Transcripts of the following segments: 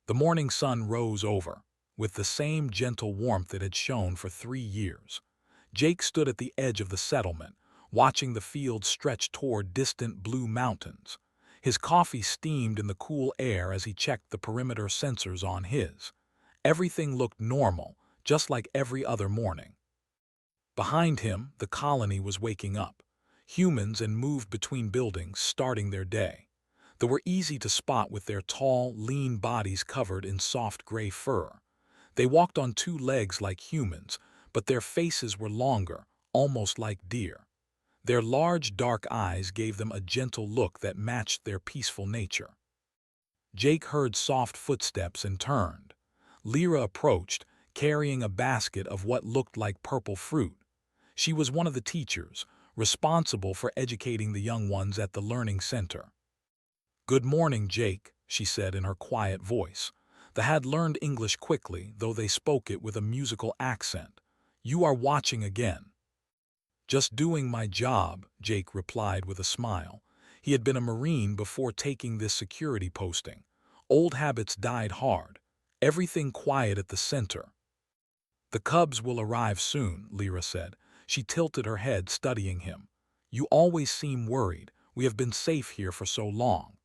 The morning sun rose over, with the same gentle warmth it had shone for 3 years. Jake stood at the edge of the settlement, watching the fields stretch toward distant blue mountains. His coffee steamed in the cool air as he checked the perimeter sensors on his. Everything looked normal, just like every other morning. Behind him, the colony was waking up. Humans and moved between buildings, starting their day. They were easy to spot with their tall, lean bodies covered in soft gray fur. They walked on two legs like humans, but their faces were longer, almost like deer. Their large, dark eyes gave them a gentle look that matched their peaceful nature. Jake heard soft footsteps and turned. Lyra approached, carrying a basket of what looked like purple fruit. She was one of the teachers, responsible for educating the young ones at the learning center. "Good morning, Jake," she said in her quiet voice. They had learned English quickly, though they spoke it with a musical accent. "You are watching again." "Just doing my job," Jake replied with a smile. He had been a Marine before taking this security posting. Old habits died hard. Everything quiet at the center. "The cubs will arrive soon," Lyra said. She tilted her head, studying him. "You always seem worried. We have been safe here for so long."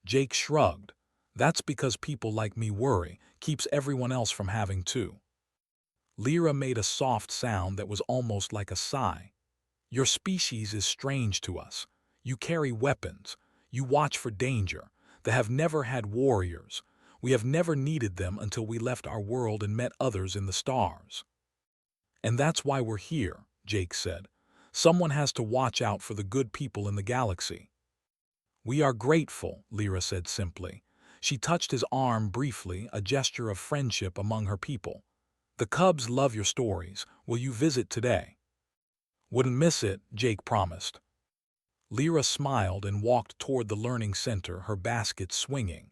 Jake shrugged. "That's because people like me worry, keeps everyone else from having to." Lyra made a soft sound that was almost like a sigh. "Your species is strange to us. You carry weapons. You watch for danger. They have never had warriors. We have never needed them until we left our world and met others in the stars." "And that's why we're here," Jake said. "Someone has to watch out for the good people in the galaxy." "We are grateful," Lyra said simply. She touched his arm briefly, a gesture of friendship among her people. "The cubs love your stories. Will you visit today?" "Wouldn't miss it," Jake promised. Lyra smiled and walked toward the learning center, her basket swinging.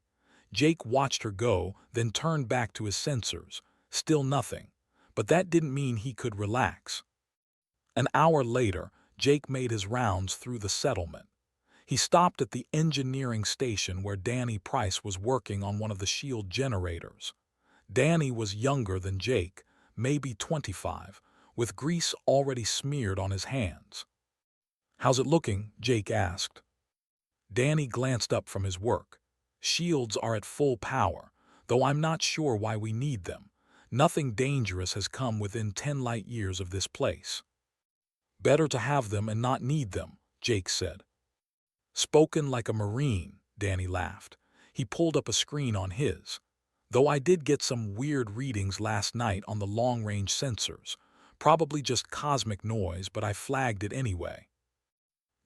Jake watched her go, then turned back to his sensors. Still nothing. But that didn't mean he could relax. An hour later, Jake made his rounds through the settlement. He stopped at the engineering station where Danny Price was working on one of the shield generators. Danny was younger than Jake, maybe 25, with grease already smeared on his hands. "How's it looking?" Jake asked. Danny glanced up from his work. "Shields are at full power, though I'm not sure why we need them. Nothing dangerous has come within 10 light years of this place." "Better to have them and not need them," Jake said. "Spoken like a Marine," Danny laughed. He pulled up a screen on his. "Though I did get some weird readings last night on the long-range sensors. Probably just cosmic noise, but I flagged it anyway."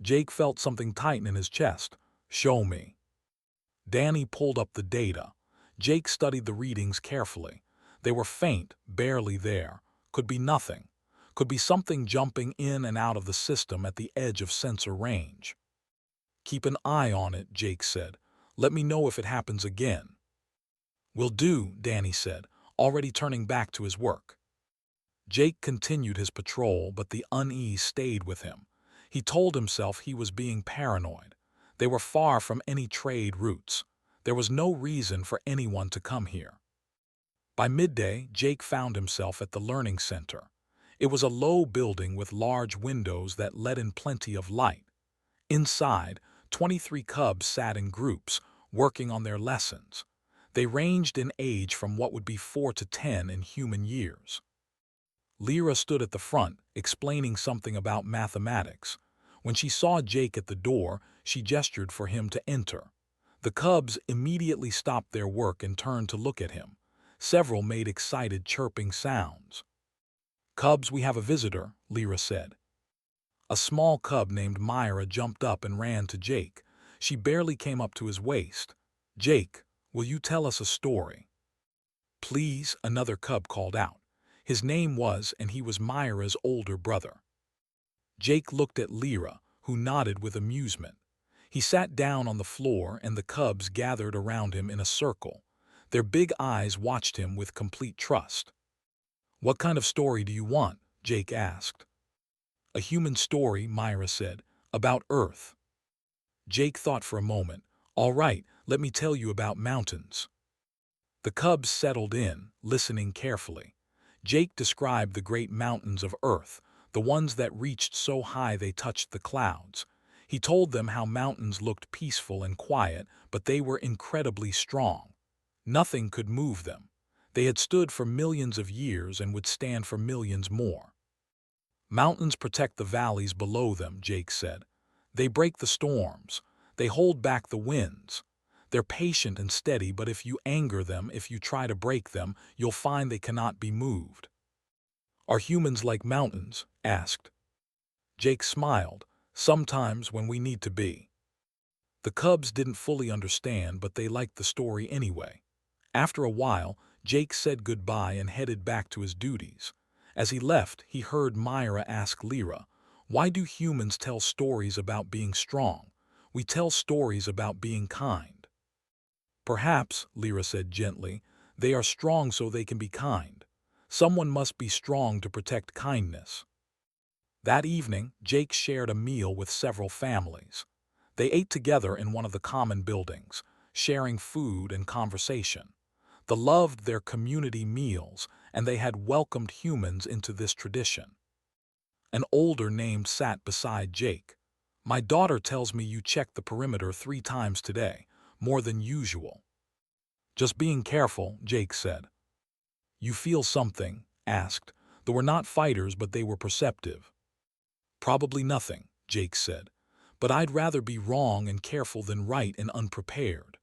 Jake felt something tighten in his chest. "Show me." Danny pulled up the data. Jake studied the readings carefully. They were faint, barely there. Could be nothing. Could be something jumping in and out of the system at the edge of sensor range. "Keep an eye on it," Jake said. "Let me know if it happens again." "Will do," Danny said, already turning back to his work. Jake continued his patrol, but the unease stayed with him. He told himself he was being paranoid. They were far from any trade routes. There was no reason for anyone to come here. By midday, Jake found himself at the learning center. It was a low building with large windows that let in plenty of light. Inside, 23 cubs sat in groups, working on their lessons. They ranged in age from what would be 4 to 10 in human years. Lyra stood at the front, explaining something about mathematics. When she saw Jake at the door, she gestured for him to enter. The cubs immediately stopped their work and turned to look at him. Several made excited chirping sounds. "Cubs, we have a visitor," Lyra said. A small cub named Myra jumped up and ran to Jake. She barely came up to his waist. "Jake, will you tell us a story?" "Please," another cub called out. His name was, and he was Myra's older brother. Jake looked at Lyra, who nodded with amusement. He sat down on the floor and the cubs gathered around him in a circle. Their big eyes watched him with complete trust. "What kind of story do you want?" Jake asked. "A human story," Myra said, "about Earth." Jake thought for a moment. "All right, let me tell you about mountains." The cubs settled in, listening carefully. Jake described the great mountains of Earth, the ones that reached so high they touched the clouds. He told them how mountains looked peaceful and quiet, but they were incredibly strong. Nothing could move them. They had stood for millions of years and would stand for millions more. Mountains protect the valleys below them, Jake said. They break the storms. They hold back the winds. They're patient and steady, but if you anger them, if you try to break them, you'll find they cannot be moved. Are humans like mountains? Asked. Jake smiled. Sometimes when we need to be. The cubs didn't fully understand, but they liked the story anyway. After a while, Jake said goodbye and headed back to his duties. As he left, he heard Myra ask Lyra, "Why do humans tell stories about being strong? We tell stories about being kind." "Perhaps," Lyra said gently, "they are strong so they can be kind. Someone must be strong to protect kindness." That evening, Jake shared a meal with several families. They ate together in one of the common buildings, sharing food and conversation. They loved their community meals, and they had welcomed humans into this tradition. An older named sat beside Jake. "My daughter tells me you checked the perimeter 3 times today, more than usual." "Just being careful," Jake said. "You feel something?" asked. "They were not fighters, but they were perceptive." "Probably nothing," Jake said. "But I'd rather be wrong and careful than right and unprepared."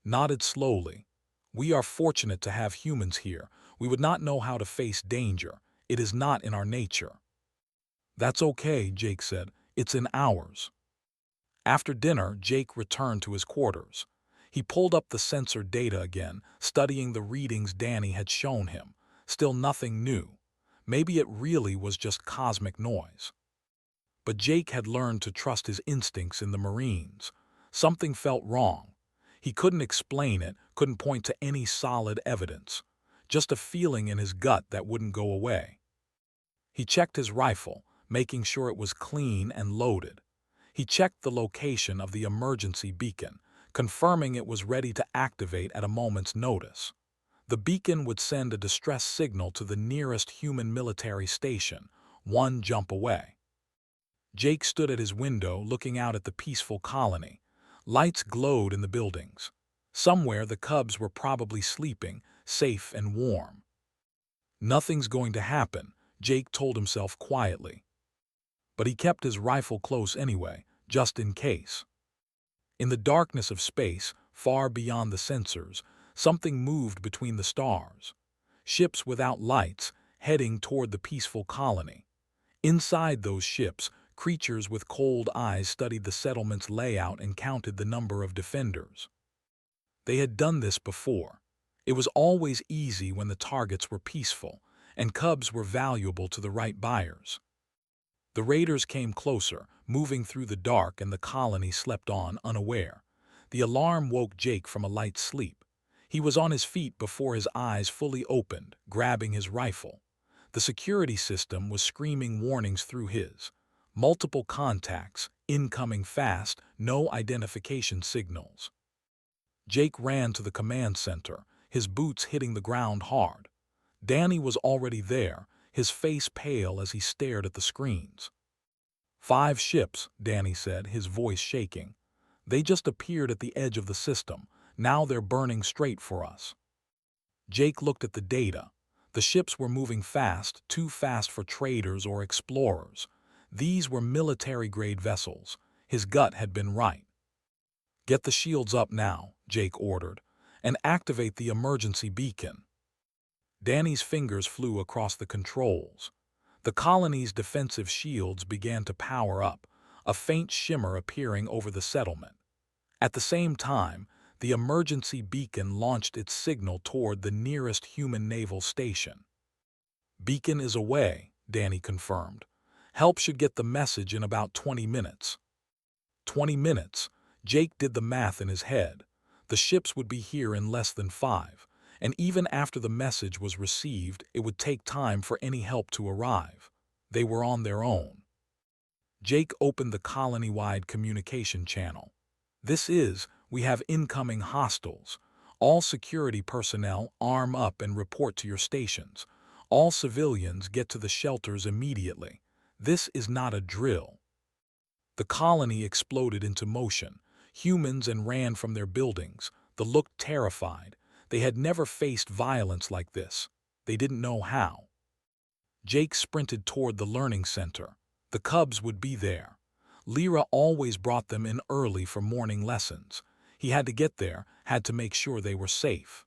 Nodded slowly. "We are fortunate to have humans here. We would not know how to face danger. It is not in our nature." "That's okay," Jake said. "It's in ours." After dinner, Jake returned to his quarters. He pulled up the sensor data again, studying the readings Danny had shown him. Still nothing new. Maybe it really was just cosmic noise. But Jake had learned to trust his instincts in the Marines. Something felt wrong. He couldn't explain it, couldn't point to any solid evidence. Just a feeling in his gut that wouldn't go away. He checked his rifle, making sure it was clean and loaded. He checked the location of the emergency beacon, confirming it was ready to activate at a moment's notice. The beacon would send a distress signal to the nearest human military station, 1 jump away. Jake stood at his window looking out at the peaceful colony. Lights glowed in the buildings. Somewhere the cubs were probably sleeping, safe and warm. Nothing's going to happen, Jake told himself quietly. But he kept his rifle close anyway, just in case. In the darkness of space, far beyond the sensors, something moved between the stars. Ships without lights, heading toward the peaceful colony. Inside those ships, creatures with cold eyes studied the settlement's layout and counted the number of defenders. They had done this before. It was always easy when the targets were peaceful, and cubs were valuable to the right buyers. The raiders came closer, moving through the dark, and the colony slept on unaware. The alarm woke Jake from a light sleep. He was on his feet before his eyes fully opened, grabbing his rifle. The security system was screaming warnings through his. Multiple contacts, incoming fast, no identification signals. Jake ran to the command center, his boots hitting the ground hard. Danny was already there, his face pale as he stared at the screens. 5 ships, Danny said, his voice shaking. They just appeared at the edge of the system. Now they're burning straight for us. Jake looked at the data. The ships were moving fast, too fast for traders or explorers. These were military-grade vessels. His gut had been right. "Get the shields up now," Jake ordered, "and activate the emergency beacon." Danny's fingers flew across the controls. The colony's defensive shields began to power up, a faint shimmer appearing over the settlement. At the same time, the emergency beacon launched its signal toward the nearest human naval station. "Beacon is away," Danny confirmed. "Help should get the message in about 20 minutes." 20 minutes? Jake did the math in his head. The ships would be here in less than 5, and even after the message was received, it would take time for any help to arrive. They were on their own. Jake opened the colony-wide communication channel. "We have incoming hostiles. All security personnel arm up and report to your stations. All civilians get to the shelters immediately. This is not a drill. The colony exploded into motion. Humans and ran from their buildings. They looked terrified. They had never faced violence like this. They didn't know how. Jake sprinted toward the learning center. The cubs would be there. Lyra always brought them in early for morning lessons. He had to get there, had to make sure they were safe.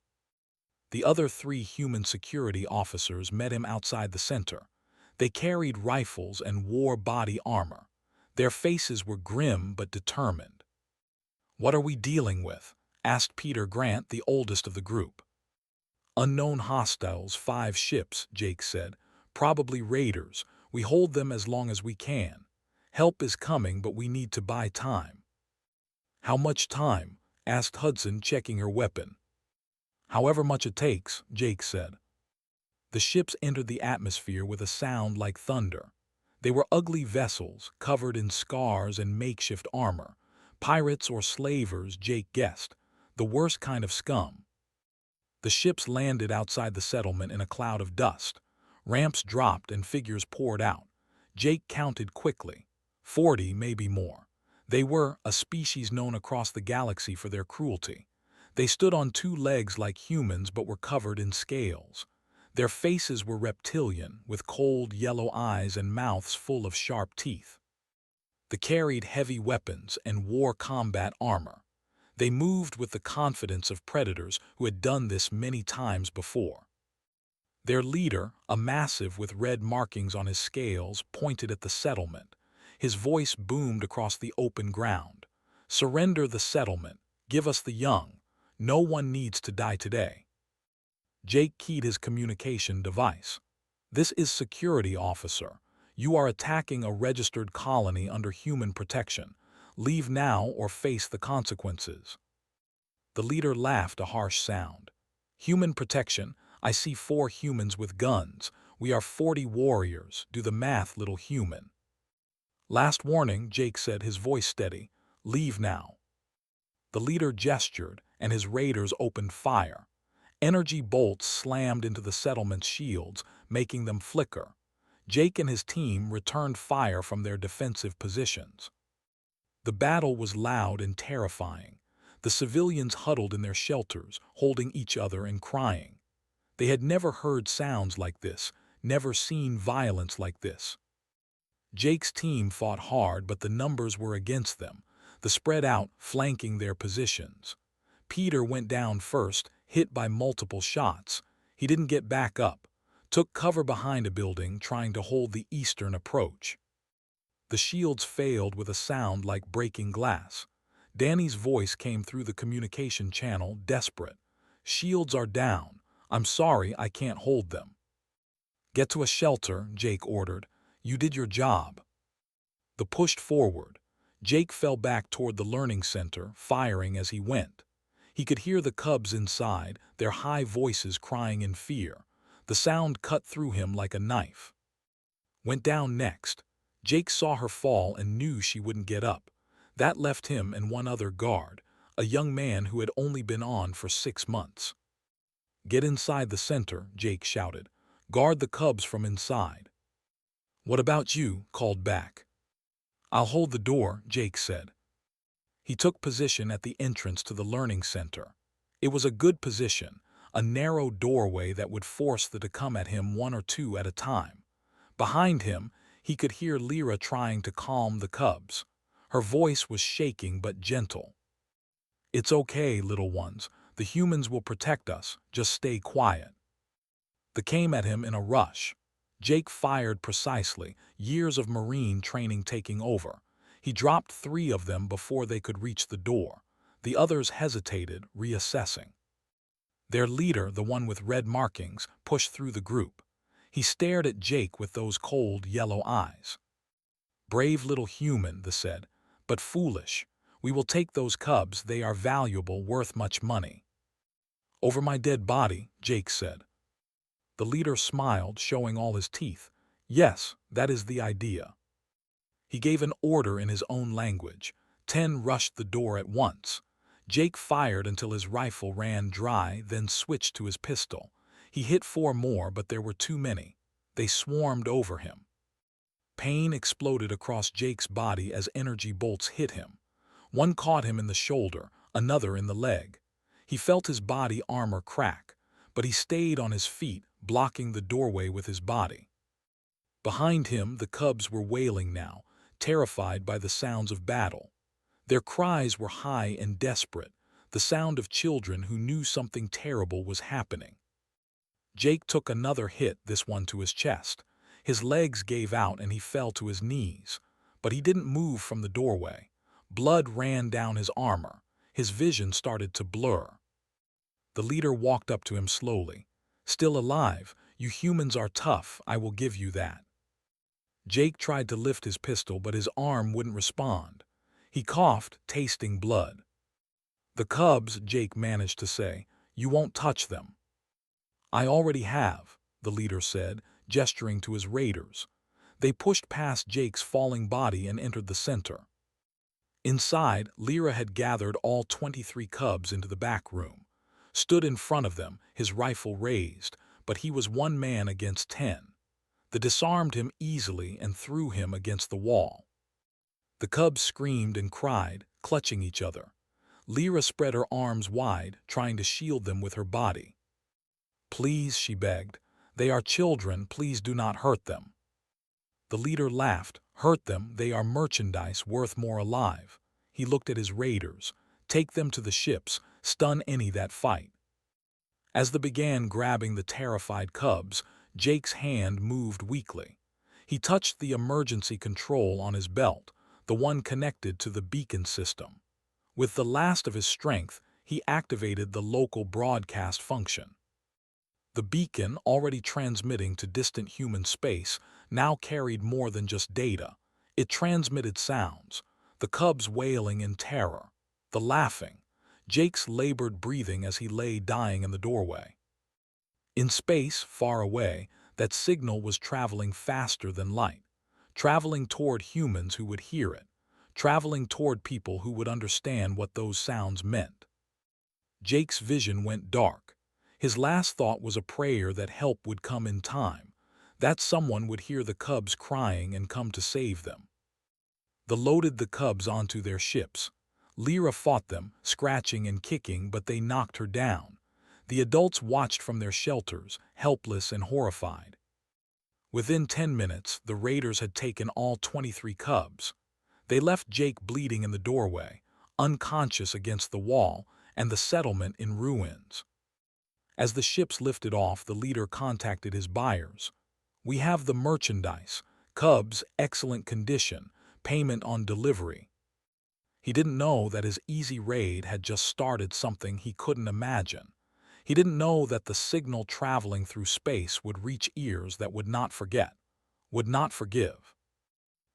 The other 3 human security officers met him outside the center. They carried rifles and wore body armor. Their faces were grim but determined. "What are we dealing with?" asked Peter Grant, the oldest of the group. "Unknown hostiles, 5 ships," Jake said. "Probably raiders. We hold them as long as we can. Help is coming, but we need to buy time." "How much time?" asked Hudson, checking her weapon. "However much it takes," Jake said. The ships entered the atmosphere with a sound like thunder. They were ugly vessels, covered in scars and makeshift armor. Pirates or slavers, Jake guessed. The worst kind of scum. The ships landed outside the settlement in a cloud of dust. Ramps dropped and figures poured out. Jake counted quickly. 40, maybe more. They were a species known across the galaxy for their cruelty. They stood on 2 legs like humans but were covered in scales. Their faces were reptilian, with cold yellow eyes and mouths full of sharp teeth. They carried heavy weapons and wore combat armor. They moved with the confidence of predators who had done this many times before. Their leader, a massive with red markings on his scales, pointed at the settlement. His voice boomed across the open ground. "Surrender the settlement. Give us the young. No one needs to die today." Jake keyed his communication device. "This is security officer. You are attacking a registered colony under human protection. Leave now or face the consequences." The leader laughed, a harsh sound. "Human protection? I see 4 humans with guns. We are 40 warriors. Do the math, little human." "Last warning," Jake said, his voice steady. "Leave now." The leader gestured, and his raiders opened fire. Energy bolts slammed into the settlement's shields, making them flicker. Jake and his team returned fire from their defensive positions. The battle was loud and terrifying. The civilians huddled in their shelters, holding each other and crying. They had never heard sounds like this, never seen violence like this. Jake's team fought hard, but the numbers were against them. They spread out, flanking their positions. Peter went down first, hit by multiple shots. He didn't get back up. Took cover behind a building, trying to hold the eastern approach. The shields failed with a sound like breaking glass. Danny's voice came through the communication channel, desperate. "Shields are down. I'm sorry I can't hold them." "Get to a shelter," Jake ordered. "You did your job." They pushed forward. Jake fell back toward the learning center, firing as he went. He could hear the cubs inside, their high voices crying in fear. The sound cut through him like a knife. Went down next. Jake saw her fall and knew she wouldn't get up. That left him and one other guard, a young man who had only been on for 6 months. "Get inside the center," Jake shouted. "Guard the cubs from inside." "What about you?" called back. "I'll hold the door," Jake said. He took position at the entrance to the learning center. It was a good position, a narrow doorway that would force them to come at him 1 or 2 at a time. Behind him, he could hear Lyra trying to calm the cubs. Her voice was shaking but gentle. "It's okay, little ones. The humans will protect us. Just stay quiet." They came at him in a rush. Jake fired precisely, years of Marine training taking over. He dropped 3 of them before they could reach the door. The others hesitated, reassessing. Their leader, the one with red markings, pushed through the group. He stared at Jake with those cold, yellow eyes. "Brave little human," they said, "but foolish. We will take those cubs. They are valuable, worth much money." "Over my dead body," Jake said. The leader smiled, showing all his teeth. "Yes, that is the idea." He gave an order in his own language. 10 rushed the door at once. Jake fired until his rifle ran dry, then switched to his pistol. He hit 4 more, but there were too many. They swarmed over him. Pain exploded across Jake's body as energy bolts hit him. One caught him in the shoulder, another in the leg. He felt his body armor crack, but he stayed on his feet, blocking the doorway with his body. Behind him, the cubs were wailing now, terrified by the sounds of battle. Their cries were high and desperate, the sound of children who knew something terrible was happening. Jake took another hit, this one to his chest. His legs gave out and he fell to his knees, but he didn't move from the doorway. Blood ran down his armor. His vision started to blur. The leader walked up to him slowly. "Still alive, you humans are tough, I will give you that." Jake tried to lift his pistol, but his arm wouldn't respond. He coughed, tasting blood. "The cubs," Jake managed to say, "you won't touch them." "I already have," the leader said, gesturing to his raiders. They pushed past Jake's falling body and entered the center. Inside, Lyra had gathered all 23 cubs into the back room. Stood in front of them, his rifle raised, but he was one man against 10. They disarmed him easily and threw him against the wall. The cubs screamed and cried, clutching each other. Lyra spread her arms wide, trying to shield them with her body. "Please," she begged. "They are children, please do not hurt them." The leader laughed. "Hurt them, they are merchandise worth more alive." He looked at his raiders. "Take them to the ships, stun any that fight." As they began grabbing the terrified cubs, Jake's hand moved weakly. He touched the emergency control on his belt, the one connected to the beacon system. With the last of his strength, he activated the local broadcast function. The beacon, already transmitting to distant human space, now carried more than just data. It transmitted sounds, the cubs wailing in terror, the laughing, Jake's labored breathing as he lay dying in the doorway. In space, far away, that signal was traveling faster than light, traveling toward humans who would hear it, traveling toward people who would understand what those sounds meant. Jake's vision went dark. His last thought was a prayer that help would come in time, that someone would hear the cubs crying and come to save them. They loaded the cubs onto their ships. Lyra fought them, scratching and kicking, but they knocked her down. The adults watched from their shelters, helpless and horrified. Within 10 minutes, the raiders had taken all 23 cubs. They left Jake bleeding in the doorway, unconscious against the wall, and the settlement in ruins. As the ships lifted off, the leader contacted his buyers. "We have the merchandise, cubs, excellent condition, payment on delivery." He didn't know that his easy raid had just started something he couldn't imagine. He didn't know that the signal traveling through space would reach ears that would not forget, would not forgive.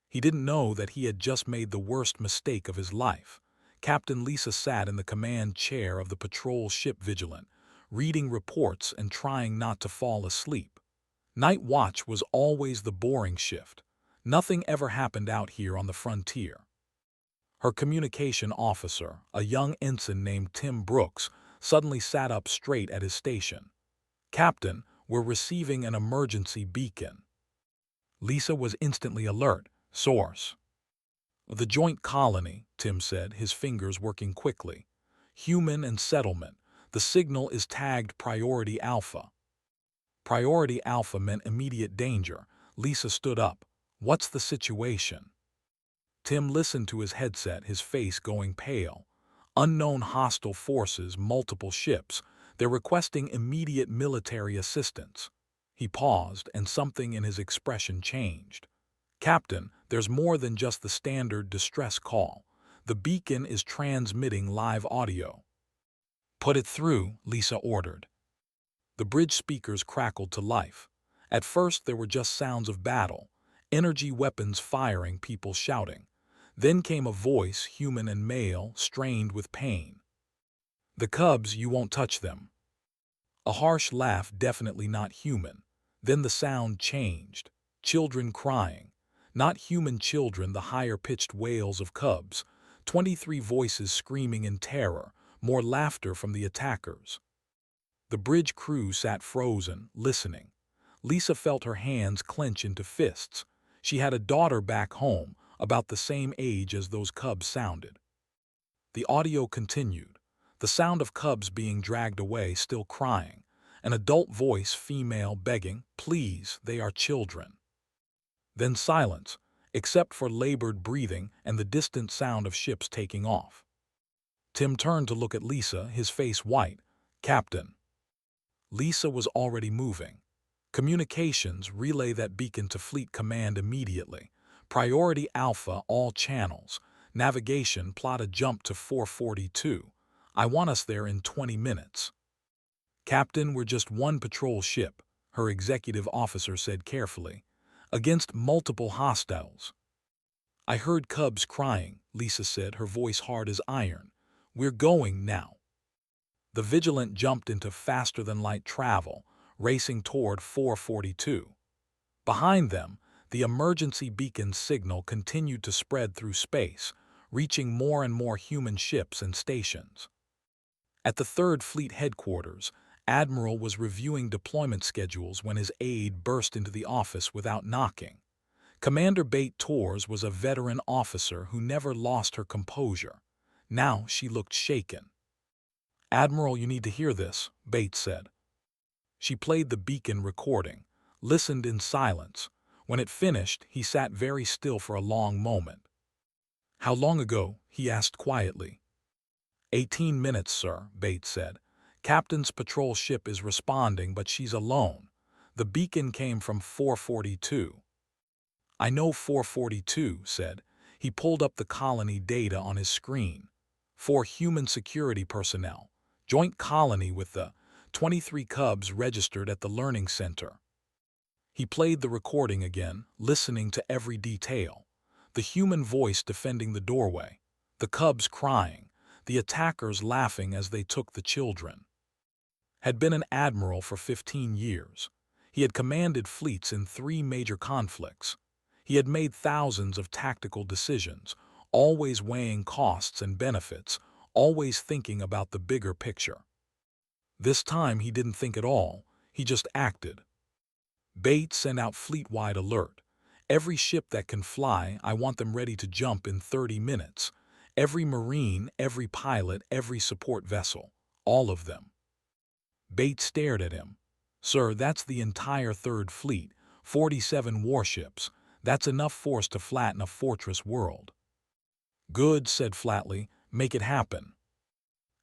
He didn't know that he had just made the worst mistake of his life. Captain Lisa sat in the command chair of the patrol ship Vigilant, reading reports and trying not to fall asleep. Night watch was always the boring shift. Nothing ever happened out here on the frontier. Her communication officer, a young ensign named Tim Brooks, suddenly sat up straight at his station. "Captain, we're receiving an emergency beacon." Lisa was instantly alert. "Source?" "The Joint Colony," Tim said, his fingers working quickly. "Human and settlement. The signal is tagged Priority Alpha." Priority Alpha meant immediate danger. Lisa stood up. "What's the situation?" Tim listened to his headset, his face going pale. "Unknown hostile forces, multiple ships. They're requesting immediate military assistance." He paused, and something in his expression changed. "Captain, there's more than just the standard distress call. The beacon is transmitting live audio." "Put it through," Lisa ordered. The bridge speakers crackled to life. At first there were just sounds of battle, energy weapons firing, people shouting. Then came a voice, human and male, strained with pain. "The cubs, you won't touch them." A harsh laugh, definitely not human. Then the sound changed. Children crying. Not human children, the higher-pitched wails of cubs. 23 voices screaming in terror, more laughter from the attackers. The bridge crew sat frozen, listening. Lisa felt her hands clench into fists. She had a daughter back home, about the same age as those cubs sounded. The audio continued, the sound of cubs being dragged away, still crying, an adult voice, female, begging, "Please, they are children." Then silence, except for labored breathing and the distant sound of ships taking off. Tim turned to look at Lisa, his face white. "Captain." Lisa was already moving. "Communications, relay that beacon to Fleet Command immediately. Priority Alpha, all channels. Navigation, plot a jump to 442. I want us there in 20 minutes. "Captain, we're just one patrol ship," her executive officer said carefully, "against multiple hostiles." "I heard cubs crying," Lisa said, her voice hard as iron. "We're going now." The Vigilant jumped into faster-than-light travel, racing toward 442. Behind them, the emergency beacon signal continued to spread through space, reaching more and more human ships and stations. At the Third Fleet headquarters, Admiral was reviewing deployment schedules when his aide burst into the office without knocking. Commander Bate Torres was a veteran officer who never lost her composure. Now she looked shaken. "Admiral, you need to hear this," Bates said. She played the beacon recording, listened in silence. When it finished, he sat very still for a long moment. "How long ago?" he asked quietly. 18 minutes, sir," Bates said. "Captain's patrol ship is responding, but she's alone. The beacon came from 442. "I know 442, said. He pulled up the colony data on his screen. 4 human security personnel. Joint colony with the 23 cubs registered at the learning center. He played the recording again, listening to every detail. The human voice defending the doorway. The cubs crying. The attackers laughing as they took the children. Had been an admiral for 15 years. He had commanded fleets in 3 major conflicts. He had made thousands of tactical decisions, always weighing costs and benefits, always thinking about the bigger picture. This time he didn't think at all, he just acted. Bates sent out fleet-wide alert. Every ship that can fly, I want them ready to jump in 30 minutes. Every Marine, every pilot, every support vessel. All of them. Bates stared at him. Sir, that's the entire Third Fleet, 47 warships. That's enough force to flatten a fortress world. Good, said flatly, make it happen.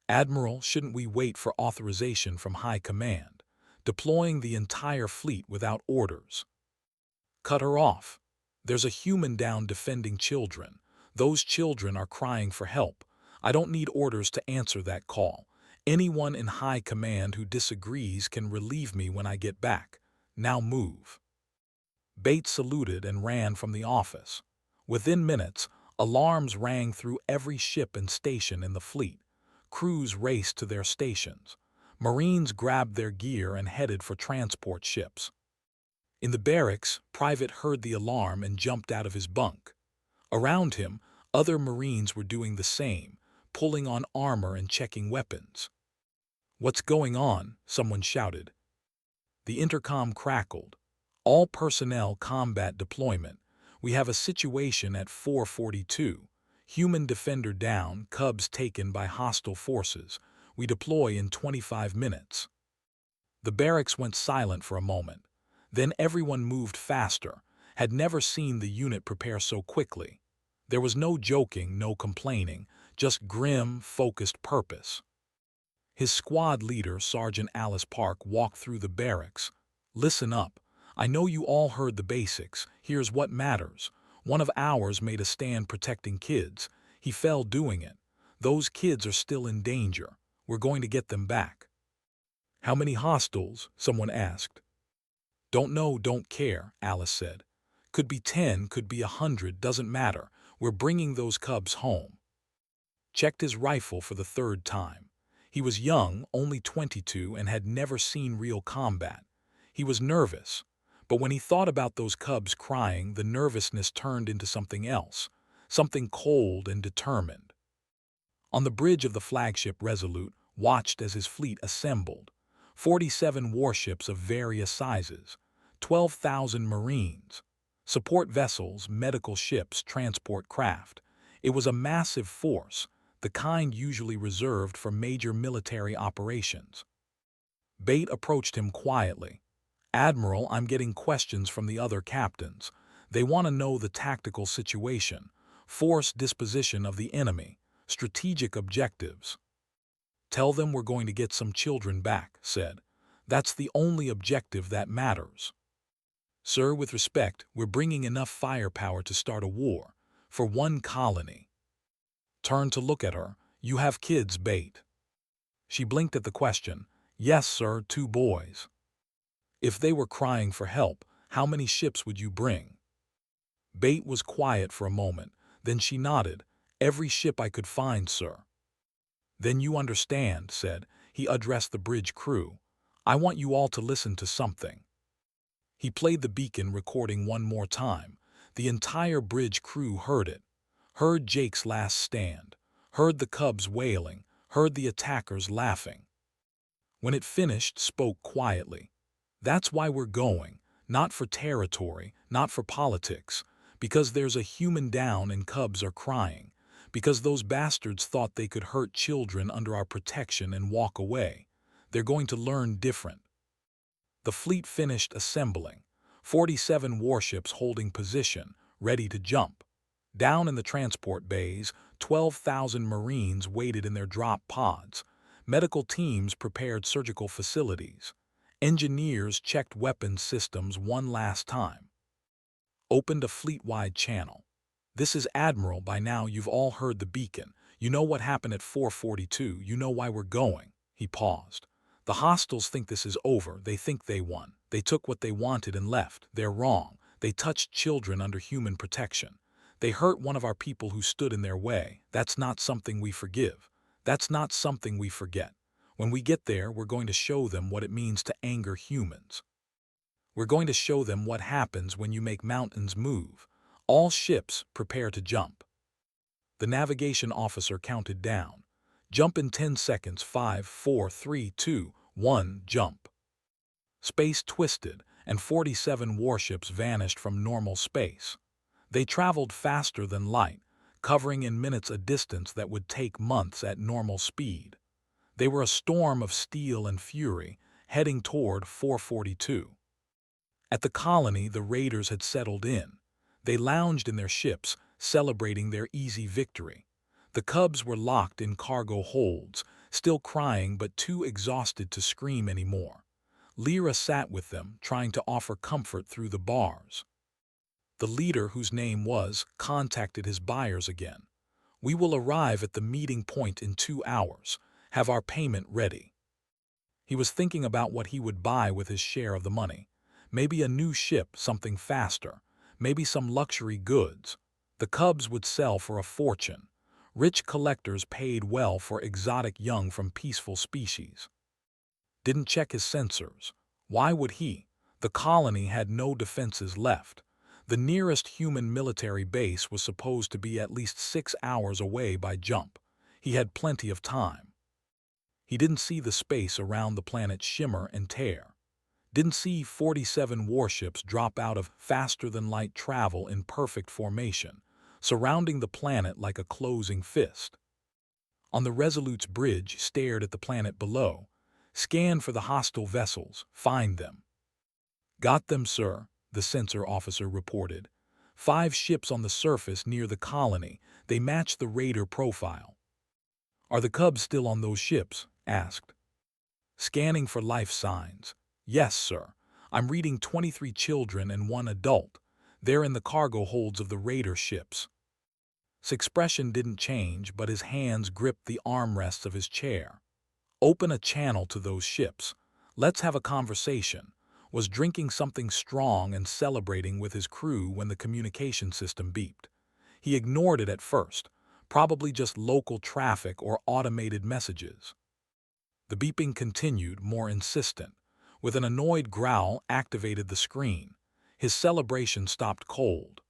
Admiral, shouldn't we wait for authorization from High Command? Deploying the entire fleet without orders. Cut her off. There's a human down defending children. Those children are crying for help. I don't need orders to answer that call. Anyone in High Command who disagrees can relieve me when I get back. Now move. Bates saluted and ran from the office. Within minutes, alarms rang through every ship and station in the fleet. Crews raced to their stations. Marines grabbed their gear and headed for transport ships. In the barracks, Private heard the alarm and jumped out of his bunk. Around him, other Marines were doing the same, pulling on armor and checking weapons. What's going on? Someone shouted. The intercom crackled. All personnel combat deployment. We have a situation at 442. Human defender down, cubs taken by hostile forces. We deploy in 25 minutes. The barracks went silent for a moment. Then everyone moved faster, had never seen the unit prepare so quickly. There was no joking, no complaining, just grim, focused purpose. His squad leader, Sergeant Alice Park, walked through the barracks. Listen up. I know you all heard the basics. Here's what matters. One of ours made a stand protecting kids. He fell doing it. Those kids are still in danger. We're going to get them back. How many hostiles? Someone asked. Don't know, don't care, Alice said. Could be 10, could be 100, doesn't matter. We're bringing those cubs home. Checked his rifle for the 3rd time. He was young, only 22, and had never seen real combat. He was nervous, but when he thought about those cubs crying, the nervousness turned into something else, something cold and determined. On the bridge of the flagship Resolute watched as his fleet assembled. 47 warships of various sizes, 12,000 Marines, support vessels, medical ships, transport craft. It was a massive force, the kind usually reserved for major military operations. Bate approached him quietly. "Admiral, I'm getting questions from the other captains. They want to know the tactical situation, force disposition of the enemy, strategic objectives." "Tell them we're going to get some children back," said. "That's the only objective that matters." "Sir, with respect, we're bringing enough firepower to start a war, for one colony." Turned to look at her. "You have kids, Bate?" She blinked at the question. "Yes, sir, 2 boys." "If they were crying for help, how many ships would you bring?" Bate was quiet for a moment, then she nodded. "Every ship I could find, sir." "Then you understand," said. He addressed the bridge crew. "I want you all to listen to something." He played the beacon recording one more time. The entire bridge crew heard it. Heard Jake's last stand. Heard the cubs wailing. Heard the attackers laughing. When it finished, spoke quietly. "That's why we're going. Not for territory, not for politics. Because there's a human down and cubs are crying. Because those bastards thought they could hurt children under our protection and walk away. They're going to learn different." The fleet finished assembling. 47 warships holding position, ready to jump. Down in the transport bays, 12,000 Marines waited in their drop pods. Medical teams prepared surgical facilities. Engineers checked weapons systems one last time. Opened a fleet-wide channel. "This is Admiral. By now you've all heard the beacon. You know what happened at 442. You know why we're going." He paused. "The hostiles think this is over. They think they won. They took what they wanted and left. They're wrong. They touched children under human protection. They hurt one of our people who stood in their way. That's not something we forgive. That's not something we forget. When we get there, we're going to show them what it means to anger humans. We're going to show them what happens when you make mountains move. All ships, prepare to jump." The navigation officer counted down. "Jump in 10 seconds. 5, 4, 3, 2, 1, jump." Space twisted, and 47 warships vanished from normal space. They traveled faster than light, covering in minutes a distance that would take months at normal speed. They were a storm of steel and fury, heading toward 442. At the colony, the raiders had settled in. They lounged in their ships, celebrating their easy victory. The cubs were locked in cargo holds, still crying but too exhausted to scream anymore. Lyra sat with them, trying to offer comfort through the bars. The leader, whose name was, contacted his buyers again. "We will arrive at the meeting point in 2 hours. Have our payment ready." He was thinking about what he would buy with his share of the money. Maybe a new ship, something faster. Maybe some luxury goods. The cubs would sell for a fortune. Rich collectors paid well for exotic young from peaceful species. Didn't check his sensors. Why would he? The colony had no defenses left. The nearest human military base was supposed to be at least 6 hours away by jump. He had plenty of time. He didn't see the space around the planet shimmer and tear. Didn't see 47 warships drop out of faster-than-light travel in perfect formation, surrounding the planet like a closing fist. On the Resolute's bridge, stared at the planet below. Scan for the hostile vessels. Find them. "Got them, sir," the sensor officer reported. 5 ships on the surface near the colony. They match the raider profile. "Are the cubs still on those ships?" asked. "Scanning for life signs." "Yes, sir. I'm reading 23 children and 1 adult. They're in the cargo holds of the raider ships." His expression didn't change, but his hands gripped the armrests of his chair. "Open a channel to those ships. Let's have a conversation." Was drinking something strong and celebrating with his crew when the communication system beeped. He ignored it at first, probably just local traffic or automated messages. The beeping continued, more insistent. With an annoyed growl, activated the screen. His celebration stopped cold.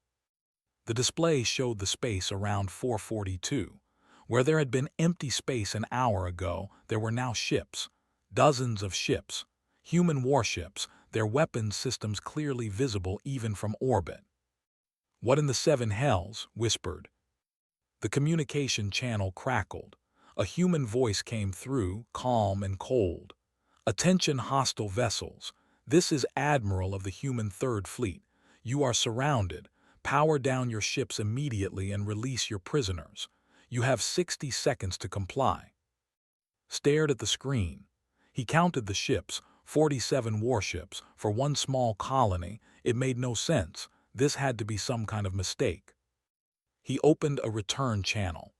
The display showed the space around 442. Where there had been empty space an hour ago, there were now ships. Dozens of ships. Human warships, their weapons systems clearly visible even from orbit. "What in the seven hells?" whispered. The communication channel crackled. A human voice came through, calm and cold. "Attention hostile vessels. This is Admiral of the human Third Fleet. You are surrounded. Power down your ships immediately and release your prisoners. You have 60 seconds to comply." Stared at the screen. He counted the ships, 47 warships, for one small colony. It made no sense. This had to be some kind of mistake. He opened a return channel.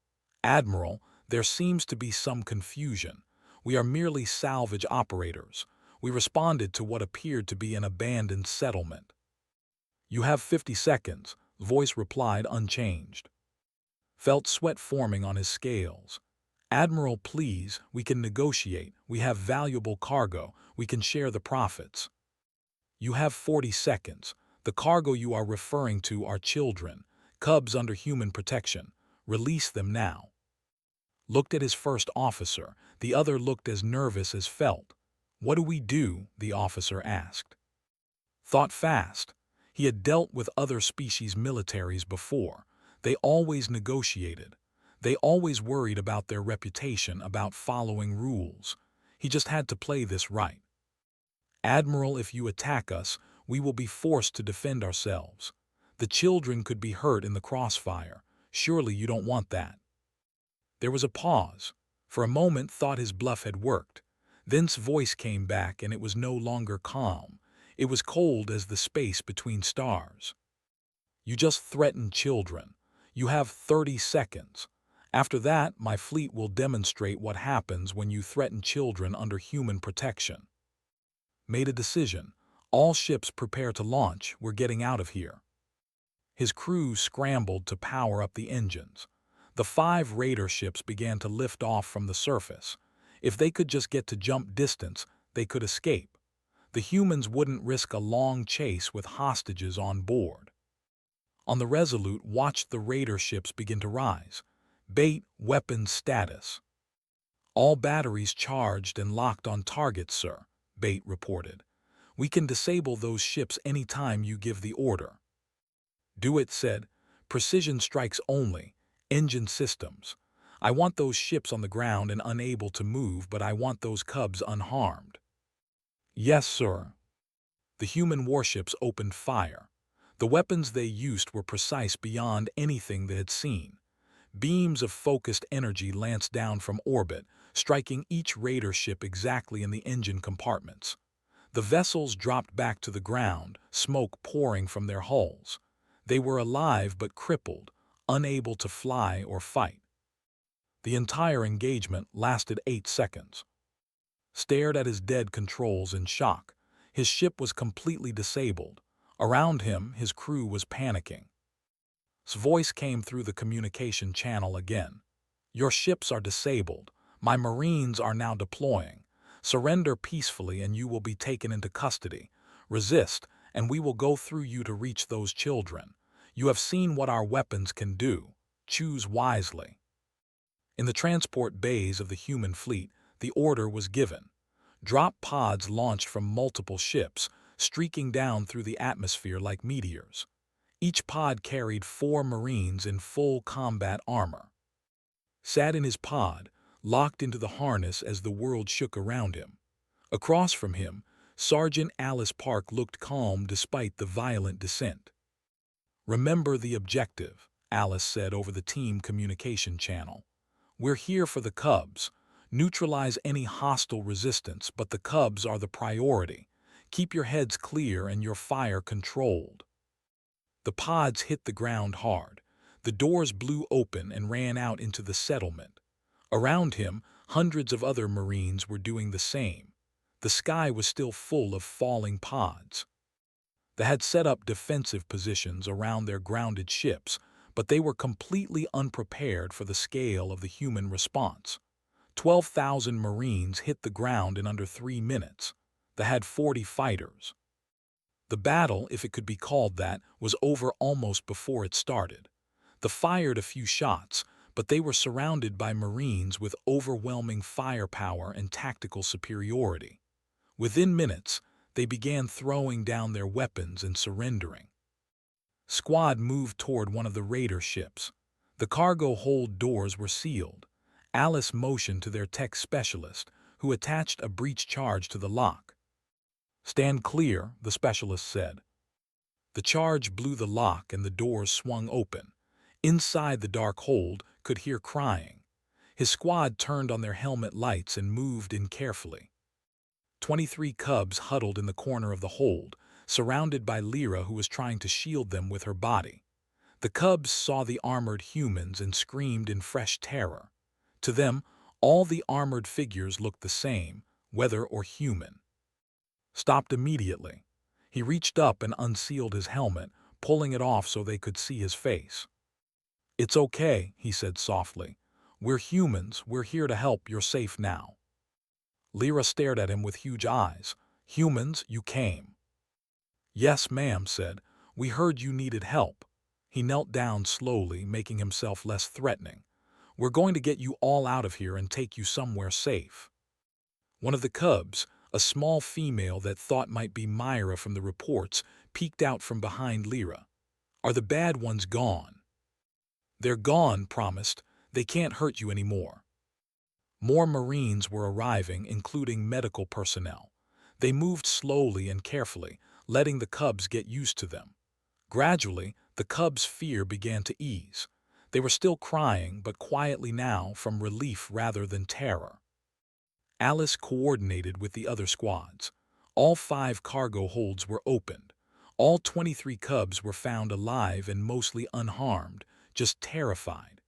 "Admiral, there seems to be some confusion. We are merely salvage operators. We responded to what appeared to be an abandoned settlement." "You have 50 seconds," the voice replied unchanged. Felt sweat forming on his scales. "Admiral, please, we can negotiate. We have valuable cargo. We can share the profits." "You have 40 seconds. The cargo you are referring to are children, cubs under human protection. Release them now." Looked at his first officer. The other looked as nervous as felt. "What do we do?" the officer asked. Thought fast. He had dealt with other species militaries before. They always negotiated. They always worried about their reputation, about following rules. He just had to play this right. "Admiral, if you attack us, we will be forced to defend ourselves. The children could be hurt in the crossfire. Surely you don't want that." There was a pause. For a moment thought his bluff had worked. Then's voice came back and it was no longer calm. It was cold as the space between stars. "You just threatened children. You have 30 seconds. After that, my fleet will demonstrate what happens when you threaten children under human protection." Made a decision. "All ships prepare to launch. We're getting out of here." His crew scrambled to power up the engines. The 5 raider ships began to lift off from the surface. If they could just get to jump distance, they could escape. The humans wouldn't risk a long chase with hostages on board. On the Resolute watched the raider ships begin to rise. Bait, weapons status. "All batteries charged and locked on target, sir," Bait reported. "We can disable those ships any time you give the order." "Do it," said. "Precision strikes only. Engine systems. I want those ships on the ground and unable to move, but I want those cubs unharmed." "Yes, sir." The human warships opened fire. The weapons they used were precise beyond anything they had seen. Beams of focused energy lanced down from orbit, striking each raider ship exactly in the engine compartments. The vessels dropped back to the ground, smoke pouring from their hulls. They were alive but crippled, unable to fly or fight. The entire engagement lasted 8 seconds. Stared at his dead controls in shock. His ship was completely disabled. Around him, his crew was panicking. His voice came through the communication channel again. "Your ships are disabled. My Marines are now deploying. Surrender peacefully and you will be taken into custody. Resist, and we will go through you to reach those children. You have seen what our weapons can do. Choose wisely." In the transport bays of the human fleet, the order was given. Drop pods launched from multiple ships, streaking down through the atmosphere like meteors. Each pod carried 4 Marines in full combat armor. Sat in his pod, locked into the harness as the world shook around him. Across from him, Sergeant Alice Park looked calm despite the violent descent. "Remember the objective," Alice said over the team communication channel. "We're here for the cubs. Neutralize any hostile resistance, but the cubs are the priority. Keep your heads clear and your fire controlled." The pods hit the ground hard. The doors blew open and ran out into the settlement. Around him, hundreds of other Marines were doing the same. The sky was still full of falling pods. They had set up defensive positions around their grounded ships, but they were completely unprepared for the scale of the human response. 12,000 Marines hit the ground in under 3 minutes. They had 40 fighters. The battle, if it could be called that, was over almost before it started. They fired a few shots, but they were surrounded by Marines with overwhelming firepower and tactical superiority. Within minutes, they began throwing down their weapons and surrendering. Squad moved toward one of the raider ships. The cargo hold doors were sealed. Alice motioned to their tech specialist, who attached a breach charge to the lock. "Stand clear," the specialist said. The charge blew the lock and the doors swung open. Inside the dark hold could hear crying. His squad turned on their helmet lights and moved in carefully. 23 cubs huddled in the corner of the hold, surrounded by Lyra, who was trying to shield them with her body. The cubs saw the armored humans and screamed in fresh terror. To them, all the armored figures looked the same, whether or human. Stopped immediately. He reached up and unsealed his helmet, pulling it off so they could see his face. "It's okay," he said softly. "We're humans, we're here to help, you're safe now." Lyra stared at him with huge eyes. "Humans, you came." "Yes, ma'am," said. "We heard you needed help." He knelt down slowly, making himself less threatening. "We're going to get you all out of here and take you somewhere safe." One of the cubs, a small female that thought might be Myra from the reports, peeked out from behind Lyra. "Are the bad ones gone?" "They're gone," promised. "They can't hurt you anymore." More Marines were arriving, including medical personnel. They moved slowly and carefully, letting the cubs get used to them. Gradually, the cubs' fear began to ease. They were still crying, but quietly now, from relief rather than terror. Alice coordinated with the other squads. All 5 cargo holds were opened. All 23 cubs were found alive and mostly unharmed, just terrified.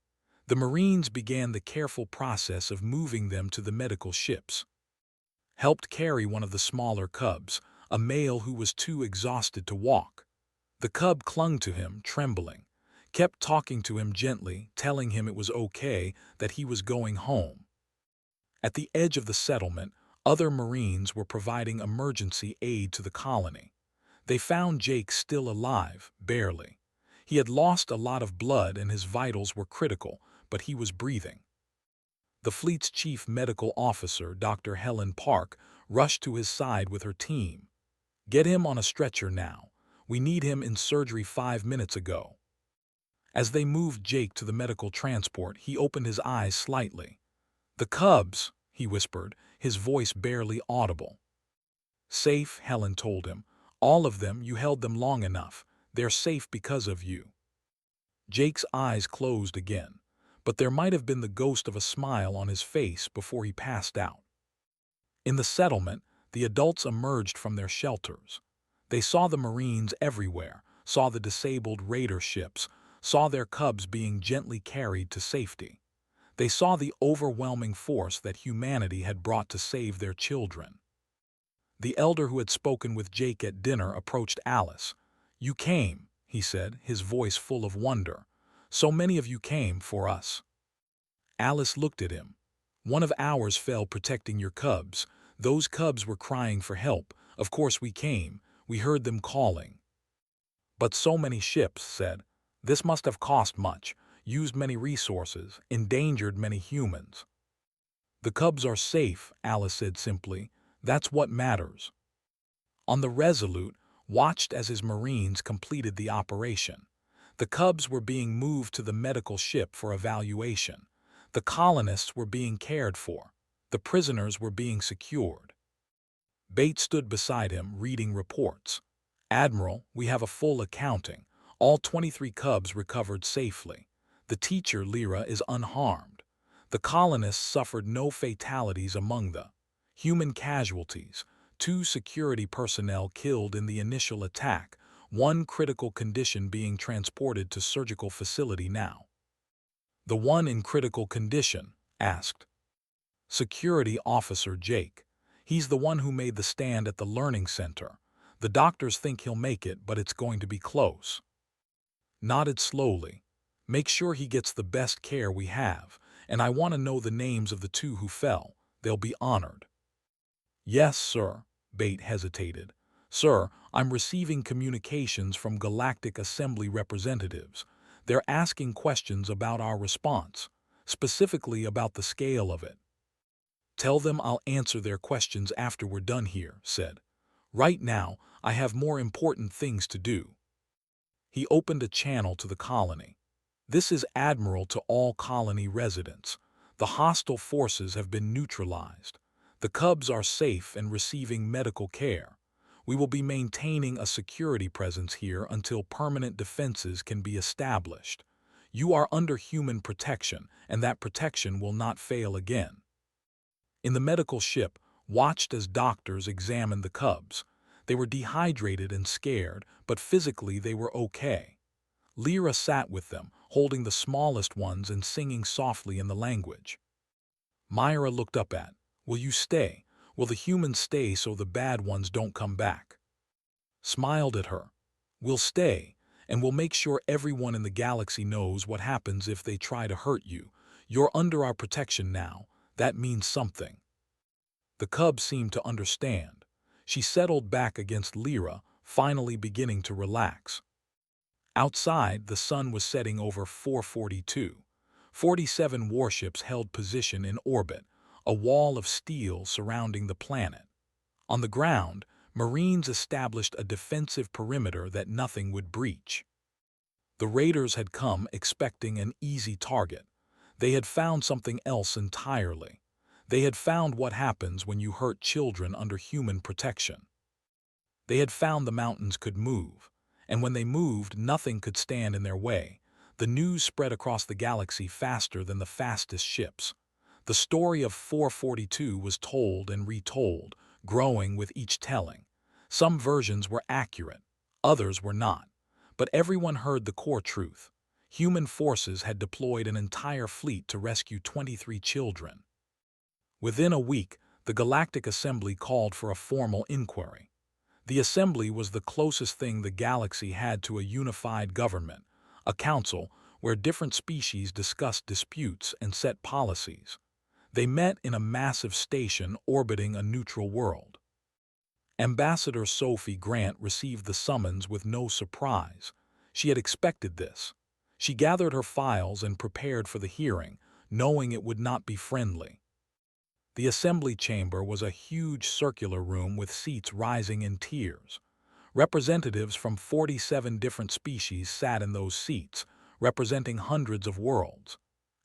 The Marines began the careful process of moving them to the medical ships. Helped carry one of the smaller cubs, a male who was too exhausted to walk. The cub clung to him, trembling, kept talking to him gently, telling him it was okay, that he was going home. At the edge of the settlement, other Marines were providing emergency aid to the colony. They found Jake still alive, barely. He had lost a lot of blood and his vitals were critical, but he was breathing. The fleet's chief medical officer, Dr. Helen Park, rushed to his side with her team. "Get him on a stretcher now. We need him in surgery 5 minutes ago." As they moved Jake to the medical transport, he opened his eyes slightly. "The cubs," he whispered, his voice barely audible. "Safe," Helen told him. "All of them, you held them long enough. They're safe because of you." Jake's eyes closed again, but there might have been the ghost of a smile on his face before he passed out. In the settlement, the adults emerged from their shelters. They saw the Marines everywhere, saw the disabled raider ships, saw their cubs being gently carried to safety. They saw the overwhelming force that humanity had brought to save their children. The elder who had spoken with Jake at dinner approached Alice. "You came," he said, his voice full of wonder. "So many of you came for us." Alice looked at him. "One of ours fell protecting your cubs. Those cubs were crying for help. Of course we came. We heard them calling." "But so many ships," said. "This must have cost much, used many resources, endangered many humans." "The cubs are safe," Alice said simply. "That's what matters." On the Resolute, watched as his Marines completed the operation. The cubs were being moved to the medical ship for evaluation. The colonists were being cared for. The prisoners were being secured. Bates stood beside him, reading reports. "Admiral, we have a full accounting. All 23 cubs recovered safely. The teacher, Lyra, is unharmed. The colonists suffered no fatalities among the human casualties. 2 security personnel killed in the initial attack, 1 critical condition being transported to surgical facility now." "The one in critical condition?" asked Security Officer Jake. "He's the one who made the stand at the learning center. The doctors think he'll make it, but it's going to be close." Nodded slowly. "Make sure he gets the best care we have, and I want to know the names of the 2 who fell. They'll be honored." "Yes, sir." Bate hesitated. "Sir, I'm receiving communications from Galactic Assembly representatives. They're asking questions about our response. specifically about the scale of it. "Tell them I'll answer their questions after we're done here," said. "Right now, I have more important things to do." He opened a channel to the colony. "This is Admiral to all colony residents. The hostile forces have been neutralized. The Cubs are safe and receiving medical care. We will be maintaining a security presence here until permanent defenses can be established. You are under human protection, and that protection will not fail again." In the medical ship, watched as doctors examined the Cubs. They were dehydrated and scared, but physically they were okay. Lyra sat with them, holding the smallest ones and singing softly in the language. Myra looked up at, "Will you stay? Will the humans stay so the bad ones don't come back?" Smiled at her. "We'll stay, and we'll make sure everyone in the galaxy knows what happens if they try to hurt you. You're under our protection now. That means something." The Cub seemed to understand. She settled back against Lyra, finally beginning to relax. Outside, the sun was setting over 442. 47 warships held position in orbit, a wall of steel surrounding the planet. On the ground, Marines established a defensive perimeter that nothing would breach. The raiders had come expecting an easy target. They had found something else entirely. They had found what happens when you hurt children under human protection. They had found the mountains could move, and when they moved, nothing could stand in their way. The news spread across the galaxy faster than the fastest ships. The story of 442 was told and retold, growing with each telling. Some versions were accurate, others were not. But everyone heard the core truth. Human forces had deployed an entire fleet to rescue 23 children. Within a week, the Galactic Assembly called for a formal inquiry. The Assembly was the closest thing the galaxy had to a unified government, a council where different species discussed disputes and set policies. They met in a massive station orbiting a neutral world. Ambassador Sophie Grant received the summons with no surprise. She had expected this. She gathered her files and prepared for the hearing, knowing it would not be friendly. The assembly chamber was a huge circular room with seats rising in tiers. Representatives from 47 different species sat in those seats, representing hundreds of worlds.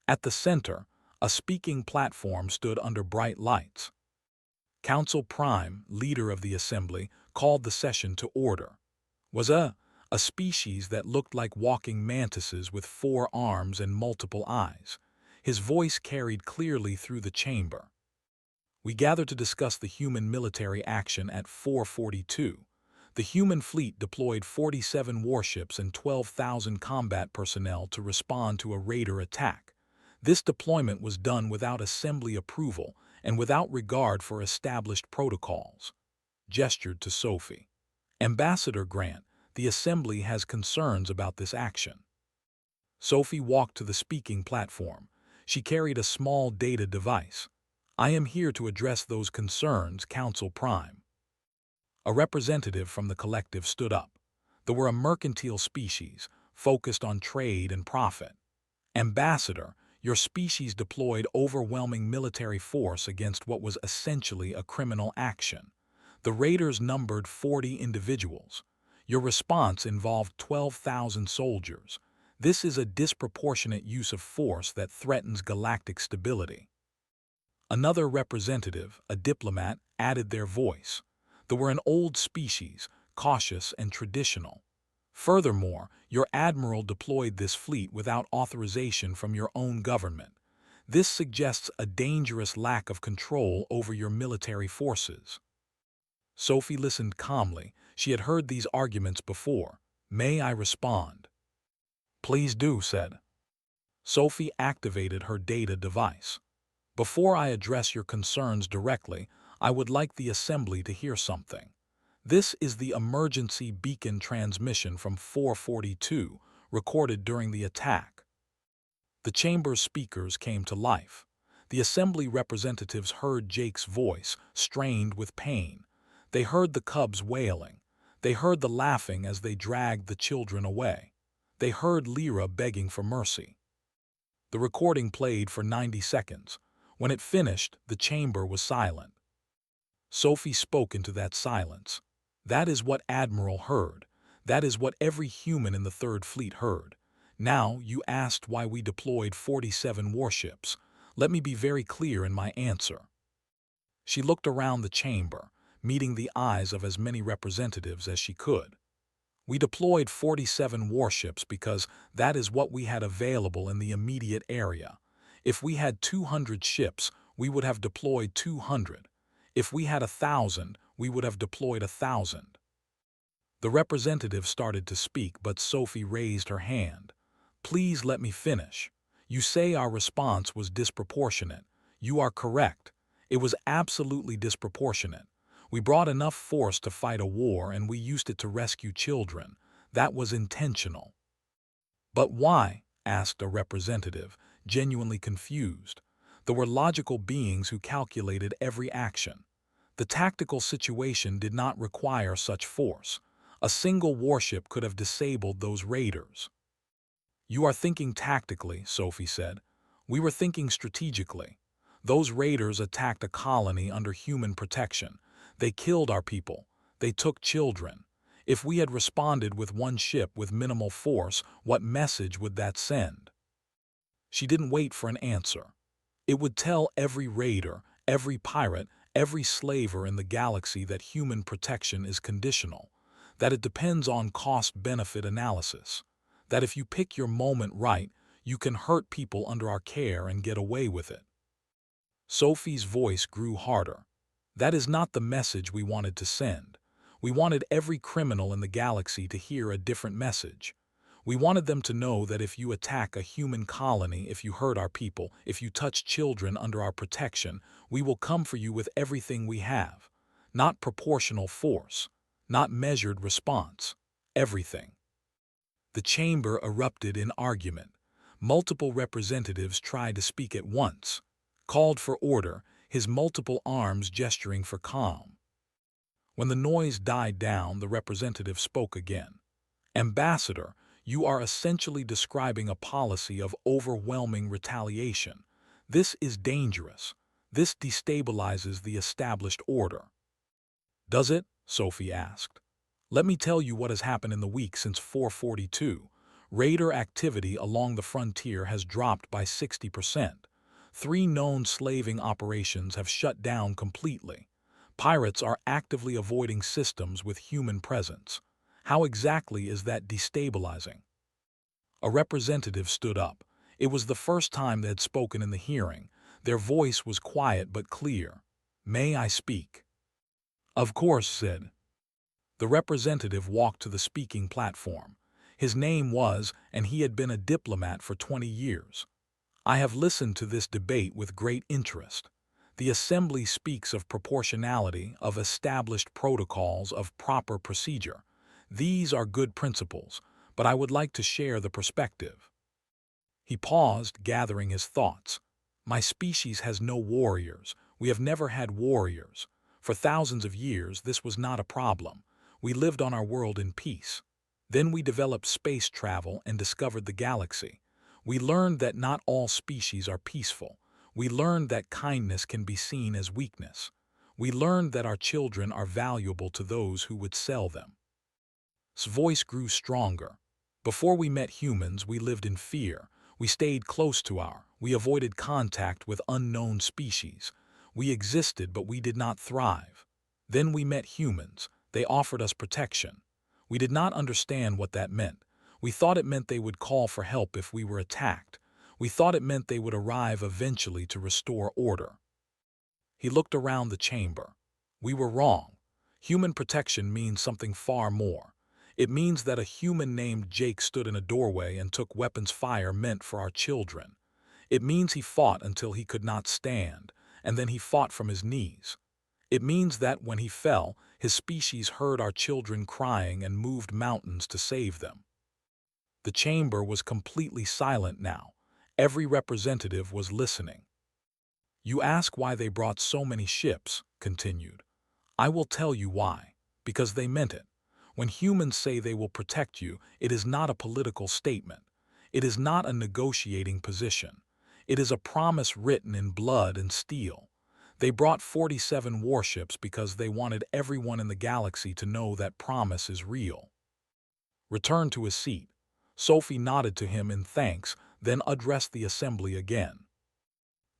At the center, a speaking platform stood under bright lights. Council Prime, leader of the assembly, called the session to order. Was a species that looked like walking mantises with 4 arms and multiple eyes. His voice carried clearly through the chamber. "We gather to discuss the human military action at 442. The human fleet deployed 47 warships and 12,000 combat personnel to respond to a raider attack. This deployment was done without assembly approval and without regard for established protocols." Gestured to Sophie. "Ambassador Grant, the assembly has concerns about this action." Sophie walked to the speaking platform. She carried a small data device. "I am here to address those concerns, Council Prime." A representative from the collective stood up. They were a mercantile species, focused on trade and profit. "Ambassador, your species deployed overwhelming military force against what was essentially a criminal action. The raiders numbered 40 individuals. Your response involved 12,000 soldiers. This is a disproportionate use of force that threatens galactic stability." Another representative, a diplomat, added their voice. They were an old species, cautious and traditional. "Furthermore, your admiral deployed this fleet without authorization from your own government. This suggests a dangerous lack of control over your military forces." Sophie listened calmly. She had heard these arguments before. "May I respond?" "Please do," said. Sophie activated her data device. "Before I address your concerns directly, I would like the assembly to hear something. This is the emergency beacon transmission from 442, recorded during the attack." The chamber's speakers came to life. The assembly representatives heard Jake's voice, strained with pain. They heard the cubs wailing. They heard the laughing as they dragged the children away. They heard Lyra begging for mercy. The recording played for 90 seconds. When it finished, the chamber was silent. Sophie spoke into that silence. That is what Admiral heard. That is what every human in the Third Fleet heard. Now, you asked why we deployed 47 warships. Let me be very clear in my answer. She looked around the chamber, meeting the eyes of as many representatives as she could. We deployed 47 warships because that is what we had available in the immediate area. If we had 200 ships, we would have deployed 200. If we had 1,000, we would have deployed 1,000. The representative started to speak, but Sophie raised her hand. Please let me finish. You say our response was disproportionate. You are correct. It was absolutely disproportionate. We brought enough force to fight a war and we used it to rescue children. That was intentional. But why? Asked a representative, genuinely confused. There were logical beings who calculated every action. The tactical situation did not require such force. A single warship could have disabled those raiders. You are thinking tactically, Sophie said. We were thinking strategically. Those raiders attacked a colony under human protection. They killed our people. They took children. If we had responded with one ship with minimal force, what message would that send? She didn't wait for an answer. It would tell every raider, every pirate, every slaver in the galaxy that human protection is conditional, that it depends on cost-benefit analysis, that if you pick your moment right, you can hurt people under our care and get away with it. Sophie's voice grew harder. That is not the message we wanted to send. We wanted every criminal in the galaxy to hear a different message. We wanted them to know that if you attack a human colony, if you hurt our people, if you touch children under our protection, we will come for you with everything we have. Not proportional force, not measured response, everything. The chamber erupted in argument. Multiple representatives tried to speak at once, called for order, his multiple arms gesturing for calm. When the noise died down, the representative spoke again. Ambassador, you are essentially describing a policy of overwhelming retaliation. This is dangerous. This destabilizes the established order. Does it? Sophie asked. Let me tell you what has happened in the week since 442. Raider activity along the frontier has dropped by 60%. 3 known slaving operations have shut down completely. Pirates are actively avoiding systems with human presence. How exactly is that destabilizing? A representative stood up. It was the first time they had spoken in the hearing. Their voice was quiet but clear. May I speak? Of course, said. The representative walked to the speaking platform. His name was, and he had been a diplomat for 20 years. I have listened to this debate with great interest. The Assembly speaks of proportionality, of established protocols, of proper procedure. These are good principles, but I would like to share the perspective. He paused, gathering his thoughts. My species has no warriors. We have never had warriors. For thousands of years, this was not a problem. We lived on our world in peace. Then we developed space travel and discovered the galaxy. We learned that not all species are peaceful. We learned that kindness can be seen as weakness. We learned that our children are valuable to those who would sell them. His voice grew stronger. Before we met humans, we lived in fear. We stayed close to we avoided contact with unknown species. We existed, but we did not thrive. Then we met humans. They offered us protection. We did not understand what that meant. We thought it meant they would call for help if we were attacked. We thought it meant they would arrive eventually to restore order. He looked around the chamber. We were wrong. Human protection means something far more. It means that a human named Jake stood in a doorway and took weapons fire meant for our children. It means he fought until he could not stand, and then he fought from his knees. It means that when he fell, his species heard our children crying and moved mountains to save them. The chamber was completely silent now. Every representative was listening. You ask why they brought so many ships, continued. I will tell you why. Because they meant it. When humans say they will protect you, it is not a political statement. It is not a negotiating position. It is a promise written in blood and steel. They brought 47 warships because they wanted everyone in the galaxy to know that promise is real. Returned to his seat, Sophie nodded to him in thanks, then addressed the assembly again.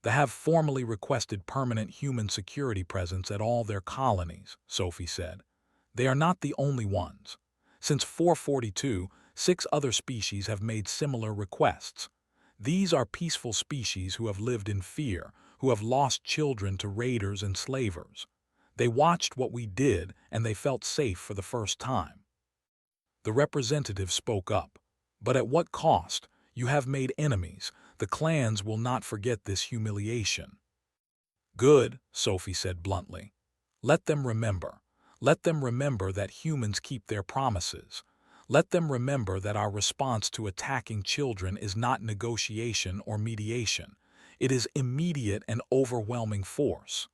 They have formally requested permanent human security presence at all their colonies, Sophie said. They are not the only ones. Since 442, 6 other species have made similar requests. These are peaceful species who have lived in fear, who have lost children to raiders and slavers. They watched what we did and they felt safe for the first time. The representative spoke up. But at what cost? You have made enemies. The clans will not forget this humiliation. Good, Sophie said bluntly. Let them remember. Let them remember that humans keep their promises. Let them remember that our response to attacking children is not negotiation or mediation. It is immediate and overwhelming force.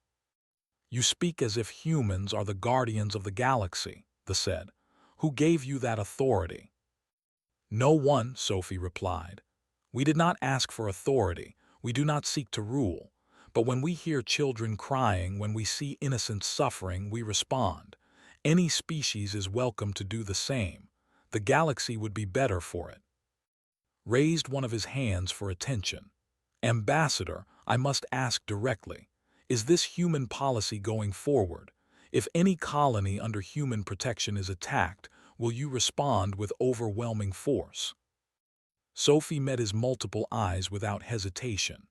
You speak as if humans are the guardians of the galaxy, they said. Who gave you that authority? No one, Sophie replied. We did not ask for authority. We do not seek to rule. But when we hear children crying, when we see innocents suffering, we respond. Any species is welcome to do the same. The galaxy would be better for it. Raised one of his hands for attention. Ambassador, I must ask directly, is this human policy going forward? If any colony under human protection is attacked, will you respond with overwhelming force? Sophie met his multiple eyes without hesitation.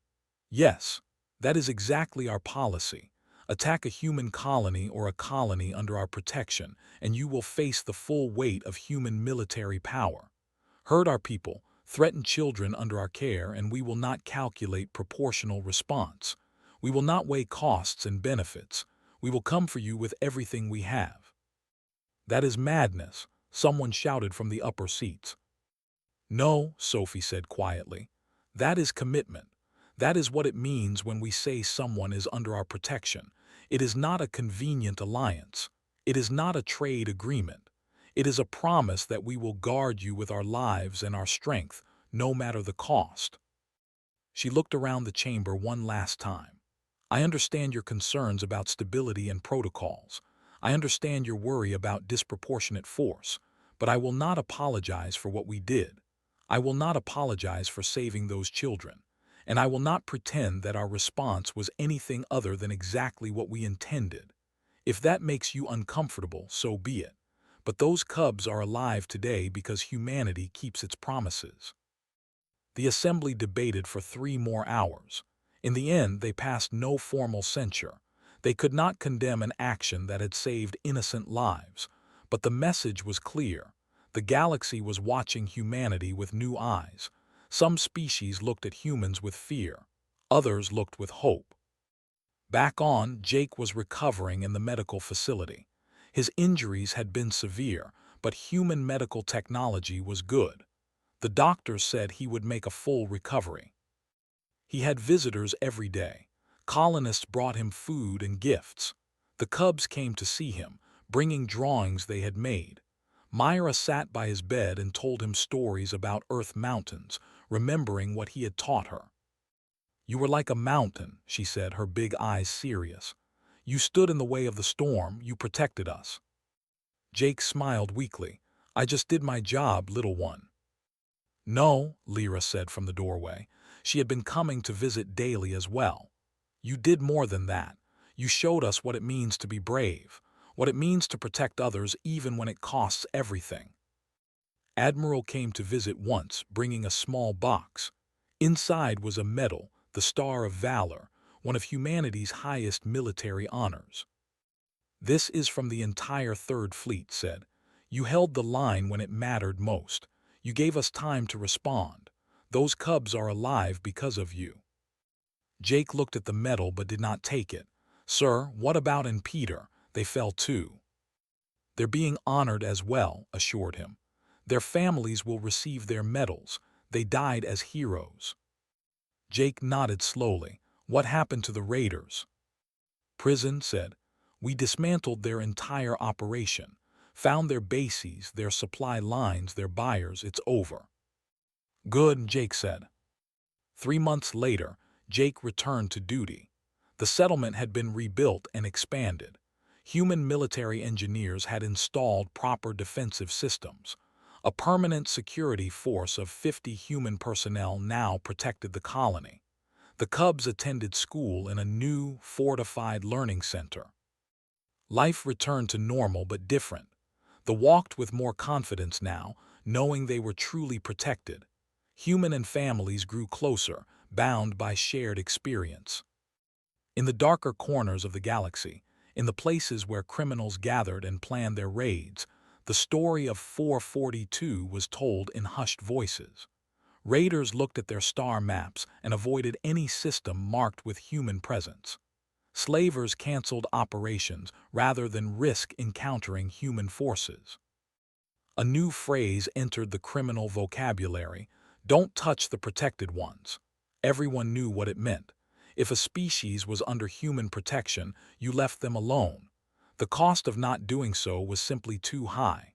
Yes, that is exactly our policy. Attack a human colony or a colony under our protection, and you will face the full weight of human military power. Hurt our people, threaten children under our care, and we will not calculate proportional response. We will not weigh costs and benefits. We will come for you with everything we have. That is madness, someone shouted from the upper seats. No, Sophie said quietly. That is commitment. That is what it means when we say someone is under our protection. It is not a convenient alliance. It is not a trade agreement. It is a promise that we will guard you with our lives and our strength, no matter the cost. She looked around the chamber one last time. I understand your concerns about stability and protocols. I understand your worry about disproportionate force, but I will not apologize for what we did. I will not apologize for saving those children, and I will not pretend that our response was anything other than exactly what we intended. If that makes you uncomfortable, so be it. But those cubs are alive today because humanity keeps its promises. The assembly debated for 3 more hours. In the end, they passed no formal censure. They could not condemn an action that had saved innocent lives, but the message was clear. The galaxy was watching humanity with new eyes. Some species looked at humans with fear. Others looked with hope. Back on, Jake was recovering in the medical facility. His injuries had been severe, but human medical technology was good. The doctors said he would make a full recovery. He had visitors every day. Colonists brought him food and gifts. The cubs came to see him, bringing drawings they had made. Myra sat by his bed and told him stories about Earth mountains, remembering what he had taught her. You were like a mountain, she said, her big eyes serious. You stood in the way of the storm, you protected us. Jake smiled weakly. I just did my job, little one. No, Lyra said from the doorway. She had been coming to visit daily as well. You did more than that. You showed us what it means to be brave, what it means to protect others even when it costs everything. Admiral came to visit once, bringing a small box. Inside was a medal, the Star of Valor, one of humanity's highest military honors. This is from the entire Third Fleet, said. You held the line when it mattered most. You gave us time to respond. Those cubs are alive because of you. Jake looked at the medal but did not take it. Sir, what about and Peter? They fell too. They're being honored as well, assured him. Their families will receive their medals. They died as heroes. Jake nodded slowly. What happened to the raiders? Prison said. We dismantled their entire operation. Found their bases, their supply lines, their buyers. It's over. Good, Jake said. 3 months later, Jake returned to duty. The settlement had been rebuilt and expanded. Human military engineers had installed proper defensive systems. A permanent security force of 50 human personnel now protected the colony. The Cubs attended school in a new, fortified learning center. Life returned to normal but different. They walked with more confidence now, knowing they were truly protected. Human and families grew closer, bound by shared experience. In the darker corners of the galaxy, in the places where criminals gathered and planned their raids, the story of 442 was told in hushed voices. Raiders looked at their star maps and avoided any system marked with human presence. Slavers canceled operations rather than risk encountering human forces. A new phrase entered the criminal vocabulary: "Don't touch the protected ones." Everyone knew what it meant. If a species was under human protection, you left them alone. The cost of not doing so was simply too high.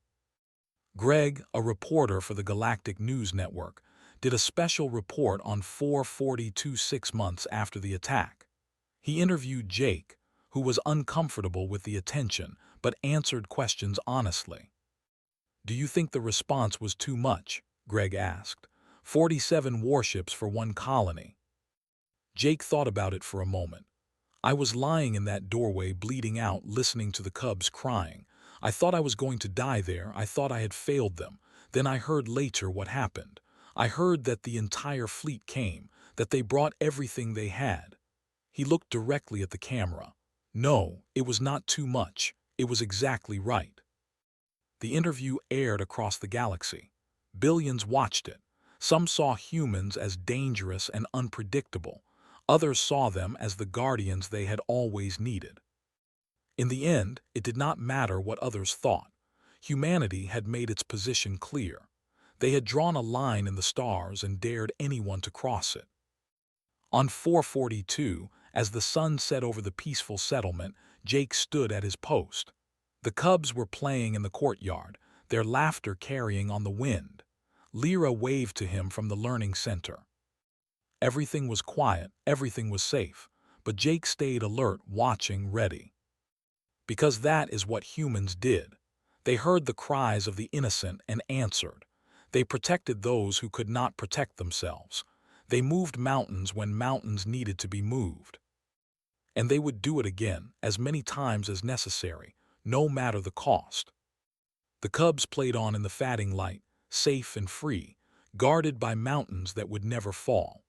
Greg, a reporter for the Galactic News Network, did a special report on 442 6 months after the attack. He interviewed Jake, who was uncomfortable with the attention but answered questions honestly. "Do you think the response was too much?" Greg asked. 47 warships for one colony. Jake thought about it for a moment. "I was lying in that doorway bleeding out, listening to the Cubs crying. I thought I was going to die there. I thought I had failed them. Then I heard later what happened. I heard that the entire fleet came, that they brought everything they had." He looked directly at the camera. "No, it was not too much. It was exactly right." The interview aired across the galaxy. Billions watched it. Some saw humans as dangerous and unpredictable. Others saw them as the guardians they had always needed. In the end, it did not matter what others thought. Humanity had made its position clear. They had drawn a line in the stars and dared anyone to cross it. On 442, as the sun set over the peaceful settlement, Jake stood at his post. The Cubs were playing in the courtyard, their laughter carrying on the wind. Lyra waved to him from the learning center. Everything was quiet, everything was safe, but Jake stayed alert, watching, ready. Because that is what humans did. They heard the cries of the innocent and answered. They protected those who could not protect themselves. They moved mountains when mountains needed to be moved. And they would do it again, as many times as necessary, no matter the cost. The Cubs played on in the fading light, safe and free, guarded by mountains that would never fall.